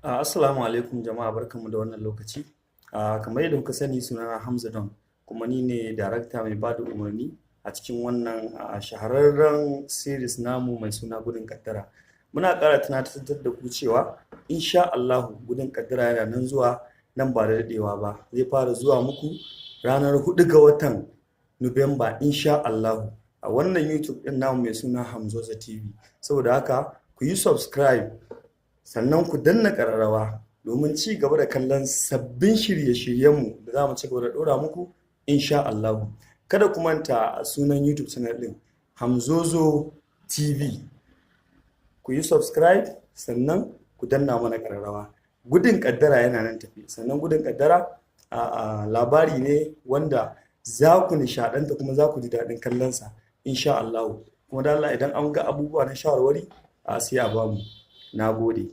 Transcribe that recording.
Assalamu alaikum jama'a barkanmu da wannan lokaci. Kamar yadda kuka sani sunana Hamza Don kuma ni ne darakta mai bada umarni a cikin wannan shahararren series namu mai suna Gudun Kaddara. Muna ƙara tunatar da ku cewa insha Allahu Gudun Kaddara yana nan zuwa nan ba da daɗewa ba. Zai fara zuwa muku ranar 4 ga watan Nuwamba insha Allahu a wannan YouTube ɗin namu mai suna Hamzoza TV. Saboda haka ku yi subscribe sannan ku danna ƙararrawa domin ci gaba da kallon sabbin shirye-shiryenmu da za mu ci gaba da ɗora muku insha Allahu. Kada ku manta sunan YouTube channel ɗin Hamzozo TV. Ku yi subscribe sannan ku danna mana ƙararrawa. Gudun Kaddara yana nan tafi. Sannan Gudun Kaddara labari ne wanda za ku nishaɗanta kuma za ku ji daɗin kallonsa insha Allahu. Kuma da Allah idan an ga abubuwa na shawarwari sai a bamu. Na gode.